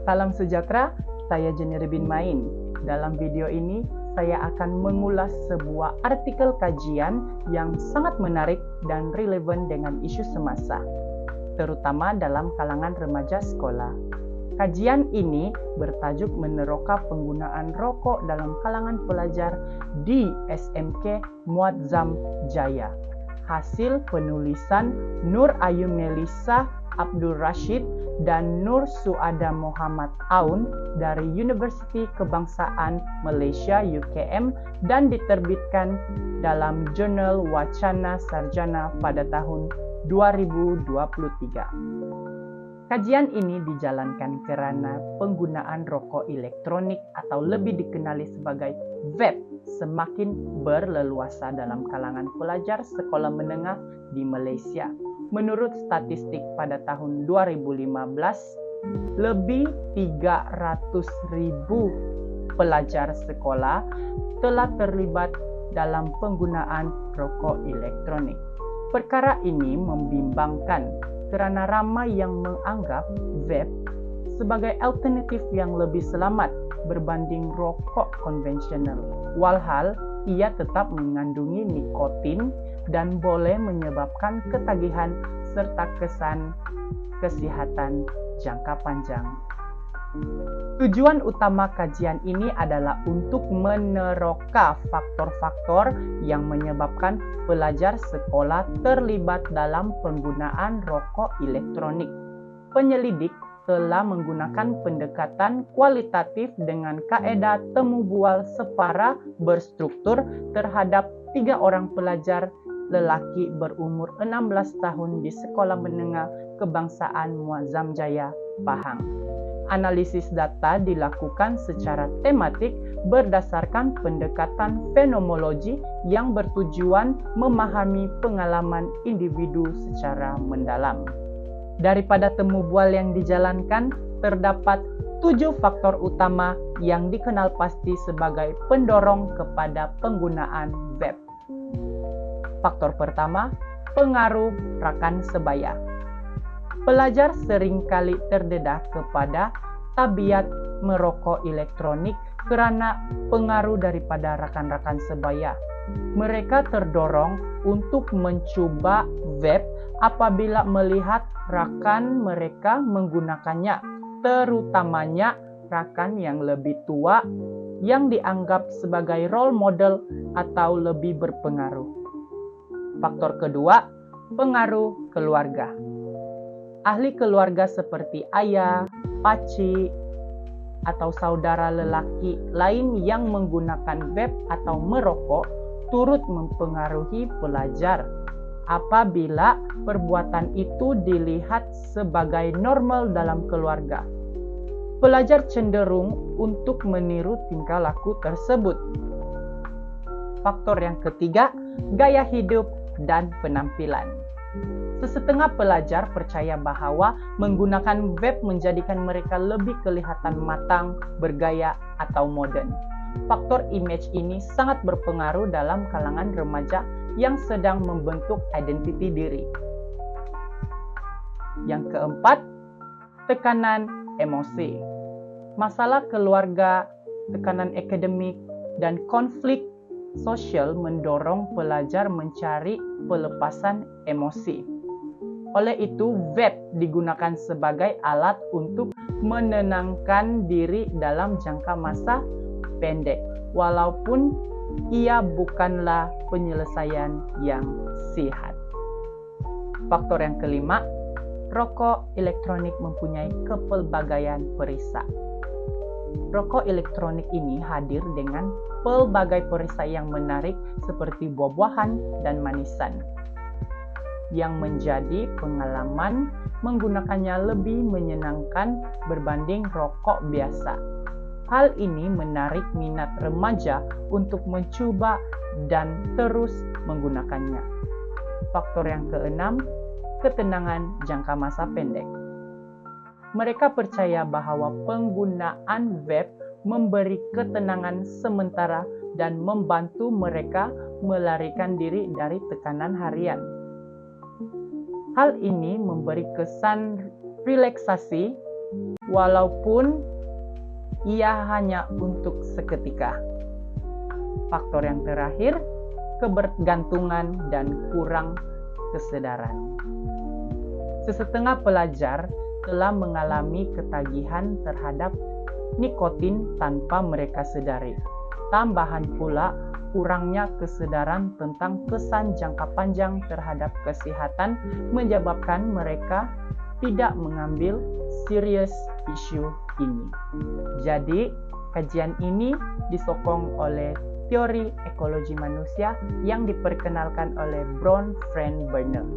Salam sejahtera, saya Jenny bin Main. Dalam video ini, saya akan mengulas sebuah artikel kajian yang sangat menarik dan relevan dengan isu semasa, terutama dalam kalangan remaja sekolah. Kajian ini bertajuk meneroka penggunaan rokok dalam kalangan pelajar di SMK Muazzam Jaya. Hasil penulisan Nur Ayu Melisa Abdul Rashid dan Nur Suada Muhammad Aun dari Universiti Kebangsaan Malaysia UKM dan diterbitkan dalam Jurnal Wacana Sarjana pada tahun 2023. Kajian ini dijalankan karena penggunaan rokok elektronik atau lebih dikenali sebagai vape semakin berleluasa dalam kalangan pelajar sekolah menengah di Malaysia. Menurut statistik pada tahun 2015, lebih 300.000 pelajar sekolah telah terlibat dalam penggunaan rokok elektronik. Perkara ini membimbangkan kerana ramai yang menganggap vape sebagai alternatif yang lebih selamat berbanding rokok konvensional. Walhal, ia tetap mengandungi nikotin dan boleh menyebabkan ketagihan serta kesan kesihatan jangka panjang. Tujuan utama kajian ini adalah untuk meneroka faktor-faktor yang menyebabkan pelajar sekolah terlibat dalam penggunaan rokok elektronik. Penyelidik telah menggunakan pendekatan kualitatif dengan kaedah temu bual separa berstruktur terhadap 3 orang pelajar lelaki berumur 16 tahun di Sekolah Menengah Kebangsaan Muazzam Jaya, Pahang. Analisis data dilakukan secara tematik berdasarkan pendekatan fenomenologi yang bertujuan memahami pengalaman individu secara mendalam. Daripada temu bual yang dijalankan, terdapat 7 faktor utama yang dikenal pasti sebagai pendorong kepada penggunaan vape. Faktor pertama, pengaruh rakan sebaya. Pelajar seringkali terdedah kepada tabiat merokok elektronik kerana pengaruh daripada rakan-rakan sebaya. Mereka terdorong untuk mencuba vape apabila melihat rakan mereka menggunakannya, terutamanya rakan yang lebih tua yang dianggap sebagai role model atau lebih berpengaruh. Faktor kedua, pengaruh keluarga. Ahli keluarga seperti ayah, pakcik, atau saudara lelaki lain yang menggunakan vape atau merokok turut mempengaruhi pelajar apabila perbuatan itu dilihat sebagai normal dalam keluarga. Pelajar cenderung untuk meniru tingkah laku tersebut. Faktor yang ketiga, gaya hidup dan penampilan. Sesetengah pelajar percaya bahawa menggunakan vape menjadikan mereka lebih kelihatan matang, bergaya, atau moden. Faktor image ini sangat berpengaruh dalam kalangan remaja yang sedang membentuk identiti diri. Yang keempat, tekanan emosi. Masalah keluarga, tekanan akademik, dan konflik sosial mendorong pelajar mencari pelepasan emosi. Oleh itu, vape digunakan sebagai alat untuk menenangkan diri dalam jangka masa pendek, walaupun ia bukanlah penyelesaian yang sihat. Faktor yang kelima, rokok elektronik mempunyai kepelbagaian perisai. Rokok elektronik ini hadir dengan pelbagai perisai yang menarik seperti buah-buahan dan manisan, yang menjadi pengalaman menggunakannya lebih menyenangkan berbanding rokok biasa. Hal ini menarik minat remaja untuk mencuba dan terus menggunakannya. Faktor yang keenam, ketenangan jangka masa pendek. Mereka percaya bahawa penggunaan vape memberi ketenangan sementara dan membantu mereka melarikan diri dari tekanan harian. Hal ini memberi kesan relaksasi walaupun ia hanya untuk seketika. Faktor yang terakhir, kebergantungan dan kurang kesadaran. Sesetengah pelajar telah mengalami ketagihan terhadap nikotin tanpa mereka sadari. Tambahan pula, kurangnya kesadaran tentang kesan jangka panjang terhadap kesehatan menyebabkan mereka tidak mengambil serius isu ini. Jadi, kajian ini disokong oleh teori ekologi manusia yang diperkenalkan oleh Brown Friend Bernard.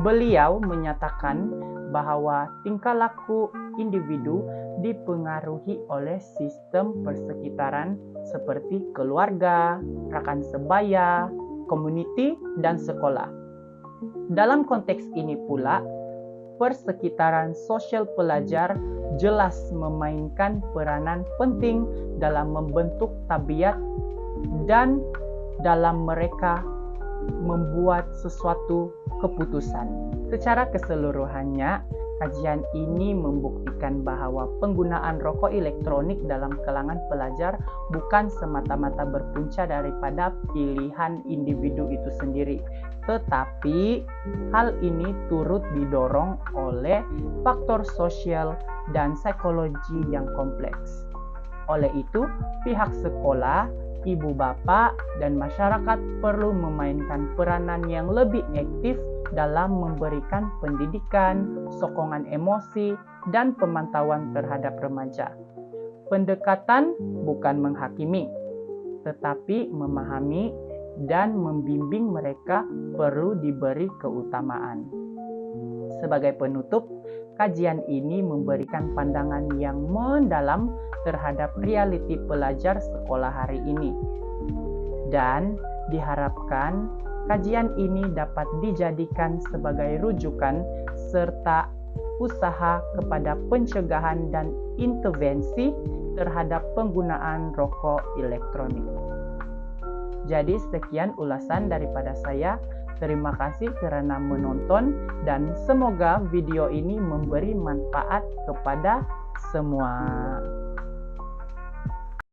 Beliau menyatakan bahwa tingkah laku individu dipengaruhi oleh sistem persekitaran seperti keluarga, rakan sebaya, komuniti, dan sekolah. Dalam konteks ini pula, persekitaran sosial pelajar jelas memainkan peranan penting dalam membentuk tabiat dan dalam mereka membuat sesuatu keputusan. Secara keseluruhannya, kajian ini membuktikan bahwa penggunaan rokok elektronik dalam kalangan pelajar bukan semata-mata berpunca daripada pilihan individu itu sendiri, tetapi hal ini turut didorong oleh faktor sosial dan psikologi yang kompleks. Oleh itu, pihak sekolah, ibu bapak, dan masyarakat perlu memainkan peranan yang lebih aktif dalam memberikan pendidikan, sokongan emosi, dan pemantauan terhadap remaja. Pendekatan bukan menghakimi, tetapi memahami dan membimbing mereka perlu diberi keutamaan. Sebagai penutup, kajian ini memberikan pandangan yang mendalam terhadap realiti pelajar sekolah hari ini. Dan diharapkan kajian ini dapat dijadikan sebagai rujukan serta usaha kepada pencegahan dan intervensi terhadap penggunaan rokok elektronik. Jadi sekian ulasan daripada saya. Terima kasih kerana menonton dan semoga video ini memberi manfaat kepada semua.